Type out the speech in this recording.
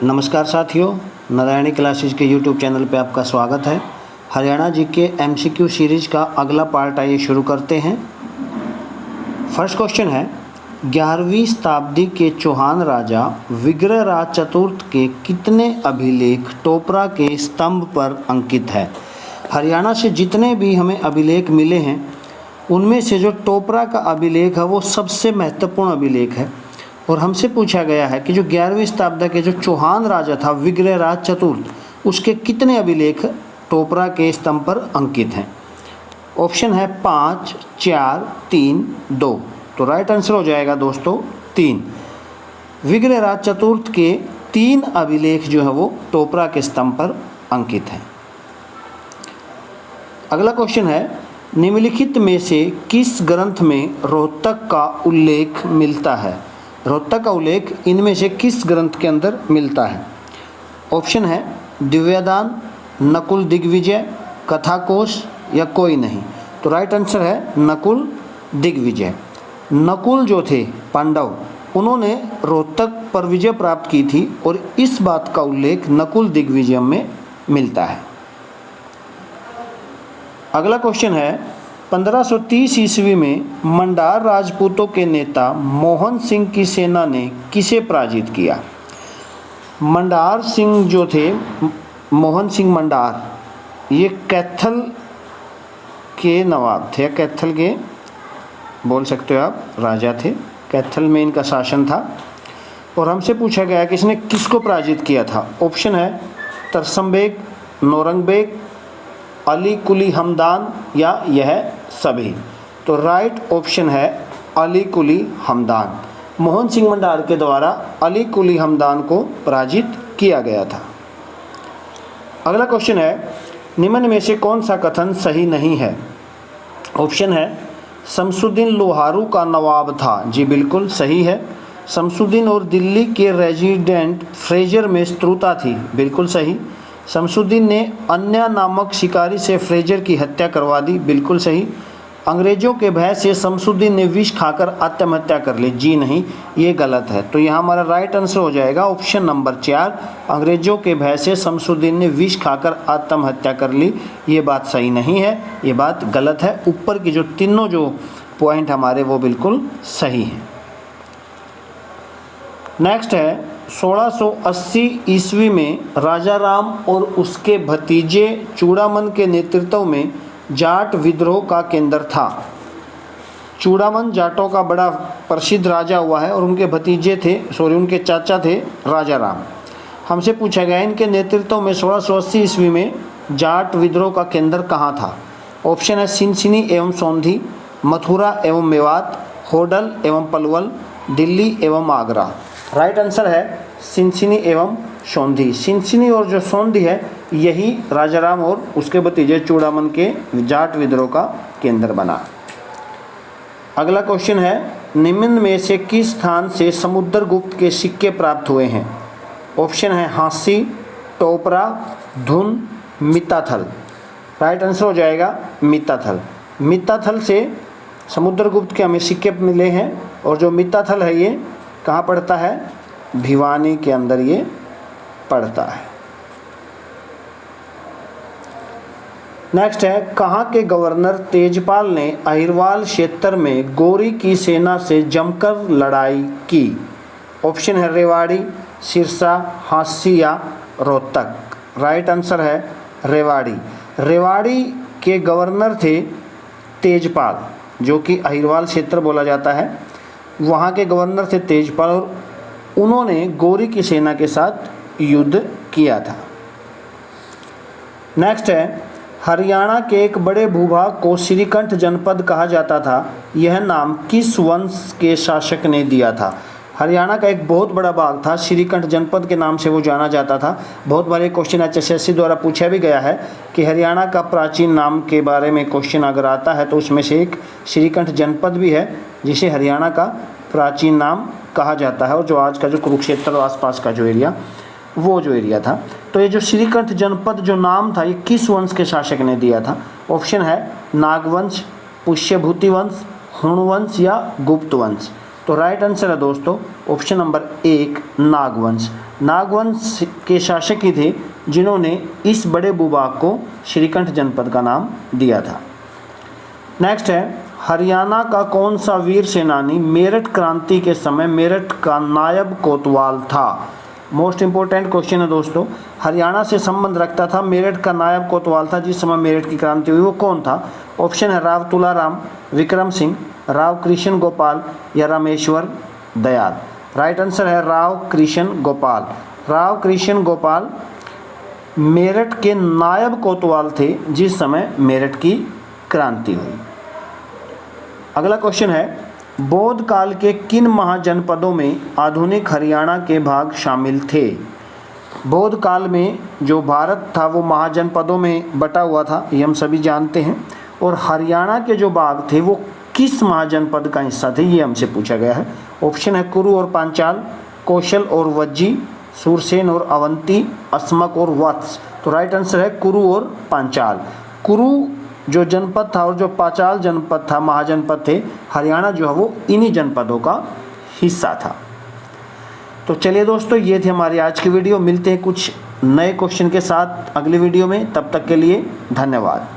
नमस्कार साथियों, नारायणी क्लासेस के यूट्यूब चैनल पे आपका स्वागत है। हरियाणा जी के एमसीक्यू सीरीज का अगला पार्ट आइए शुरू करते हैं। फर्स्ट क्वेश्चन है, 11वीं शताब्दी के चौहान राजा विग्रहराज चतुर्थ के कितने अभिलेख टोपरा के स्तंभ पर अंकित है? हरियाणा से जितने भी हमें अभिलेख मिले हैं उनमें से जो टोपरा का अभिलेख है वो सबसे महत्वपूर्ण अभिलेख है। और हमसे पूछा गया है कि जो 11वीं शताब्दी के जो चौहान राजा था विग्रहराज चतुर्थ, उसके कितने अभिलेख टोपरा के स्तंभ पर अंकित हैं? ऑप्शन है 5, 4, 3, 2। तो राइट आंसर हो जाएगा दोस्तों 3। विग्रहराज चतुर्थ के 3 अभिलेख जो है वो टोपरा के स्तंभ पर अंकित हैं। अगला क्वेश्चन है, निम्नलिखित में से किस ग्रंथ में रोहतक का उल्लेख मिलता है? रोहतक का उल्लेख इनमें से किस ग्रंथ के अंदर मिलता है? ऑप्शन है दिव्यदान, नकुल दिग्विजय, कथाकोश या कोई नहीं। तो राइट आंसर है नकुल दिग्विजय। नकुल जो थे पांडव, उन्होंने रोहतक पर विजय प्राप्त की थी और इस बात का उल्लेख नकुल दिग्विजय में मिलता है। अगला क्वेश्चन है, 1530 ईस्वी में मंडार राजपूतों के नेता मोहन सिंह की सेना ने किसे पराजित किया? मंडार सिंह जो थे, मोहन सिंह मंडार, ये कैथल के नवाब थे, कैथल के बोल सकते हो आप राजा थे। कैथल में इनका शासन था। और हमसे पूछा गया कि इसने किसको पराजित किया था? ऑप्शन है तरसम-बेग, नौरंग-बेग, अली कुली हमदान या यह सभी। तो राइट ऑप्शन है अली कुली हमदान। मोहन सिंह मंडार के द्वारा अली कुली हमदान को पराजित किया गया था। अगला क्वेश्चन है, निम्न में से कौन सा कथन सही नहीं है? ऑप्शन है शमसुद्दीन लोहारू का नवाब था। जी बिल्कुल सही है। शमसुद्दीन और दिल्ली के रेजिडेंट फ्रेजर में शत्रुता थी। बिल्कुल सही। शमसुद्दीन ने अन्या नामक शिकारी से फ्रेजर की हत्या करवा दी। बिल्कुल सही। अंग्रेजों के भय से शमसुद्दीन ने विष खाकर आत्महत्या कर ली। जी नहीं, ये गलत है। तो यहाँ हमारा राइट आंसर हो जाएगा ऑप्शन नंबर 4। अंग्रेजों के भय से शमसुद्दीन ने विष खाकर आत्महत्या कर ली। ये बात सही नहीं है, ये बात गलत है। ऊपर की जो तीनों जो पॉइंट हमारे वो बिल्कुल सही हैं। नेक्स्ट है, 1680 ईस्वी में राजा राम और उसके भतीजे चूड़ामन के नेतृत्व में जाट विद्रोह का केंद्र था। चूड़ामन जाटों का बड़ा प्रसिद्ध राजा हुआ है और उनके भतीजे थे, उनके चाचा थे राजा राम। हमसे पूछा गया इनके नेतृत्व में 1680 ईस्वी में जाट विद्रोह का केंद्र कहाँ था? ऑप्शन है सिनसिनी एवं सोंधी, मथुरा एवं मेवात, होडल एवं पलवल, दिल्ली एवं आगरा। राइट आंसर है सिनसिनी एवं सोंधी। सिनसिनी और जो सोंधी है यही राजाराम और उसके भतीजे चूड़ामन के जाट विद्रोह का केंद्र बना। अगला क्वेश्चन है, निम्न में से किस स्थान से समुद्रगुप्त के सिक्के प्राप्त हुए हैं? ऑप्शन है हांसी, टोपरा, धुन, मित्ताथल। राइट आंसर हो जाएगा मित्ताथल। मित्ताथल से समुद्रगुप्त के हमें सिक्के मिले हैं और जो मित्ताथल है ये कहाँ पड़ता है? भिवानी के अंदर ये पड़ता है। नेक्स्ट है, कहाँ के गवर्नर तेजपाल ने अहिरवाल क्षेत्र में गोरी की सेना से जमकर लड़ाई की? ऑप्शन है रेवाड़ी, सिरसा, हांसी या रोहतक। राइट आंसर है रेवाड़ी। रेवाड़ी के गवर्नर थे तेजपाल, जो कि अहिरवाल क्षेत्र बोला जाता है। वहाँ के गवर्नर थे तेजपाल और उन्होंने गोरी की सेना के साथ युद्ध किया था। नेक्स्ट है, हरियाणा के एक बड़े भूभाग को श्रीकंठ जनपद कहा जाता था। यह नाम किस वंश के शासक ने दिया था? हरियाणा का एक बहुत बड़ा भाग था, श्रीकंठ जनपद के नाम से वो जाना जाता था। बहुत बार क्वेश्चन HSSC द्वारा पूछा भी गया है कि हरियाणा का प्राचीन नाम के बारे में क्वेश्चन अगर आता है तो उसमें से एक श्रीकंठ जनपद भी है जिसे हरियाणा का प्राचीन नाम कहा जाता है। और जो आज का जो कुरुक्षेत्र और आसपास का जो एरिया, वो जो एरिया था। तो ये जो श्रीकंठ जनपद जो नाम था ये किस वंश के शासक ने दिया था? ऑप्शन है नागवंश, पुष्यभूति वंश, हुण वंश या गुप्त वंश। तो राइट आंसर है दोस्तों ऑप्शन नंबर 1 नागवंश। नागवंश के शासक ही थे जिन्होंने इस बड़े भूभाग को श्रीकंठ जनपद का नाम दिया था। नेक्स्ट है, हरियाणा का कौन सा वीर सेनानी मेरठ क्रांति के समय मेरठ का नायब कोतवाल था? मोस्ट इंपॉर्टेंट क्वेश्चन है दोस्तों। हरियाणा से संबंध रखता था, मेरठ का नायब कोतवाल था जिस समय मेरठ की क्रांति हुई, वो कौन था? ऑप्शन है राव तुलाराम, विक्रम सिंह, राव कृष्ण गोपाल या रामेश्वर दयाल। राइट आंसर है राव कृष्ण गोपाल। राव कृष्ण गोपाल मेरठ के नायब कोतवाल थे जिस समय मेरठ की क्रांति हुई। अगला क्वेश्चन है, बौद्ध काल के किन महाजनपदों में आधुनिक हरियाणा के भाग शामिल थे? बौद्ध काल में जो भारत था वो महाजनपदों में बटा हुआ था, ये हम सभी जानते हैं। और हरियाणा के जो भाग थे वो किस महाजनपद का हिस्सा थे, ये हमसे पूछा गया है। ऑप्शन है कुरु और पांचाल, कौशल और वज्जी, सूरसेन और अवंती, अस्मक और वत्स। तो राइट आंसर है कुरु और पांचाल। कुरु जो जनपद था और जो पांचाल जनपद था, महाजनपद थे, हरियाणा जो है वो इन्हीं जनपदों का हिस्सा था। तो चलिए दोस्तों, ये थे हमारी आज की वीडियो। मिलते हैं कुछ नए क्वेश्चन के साथ अगली वीडियो में, तब तक के लिए धन्यवाद।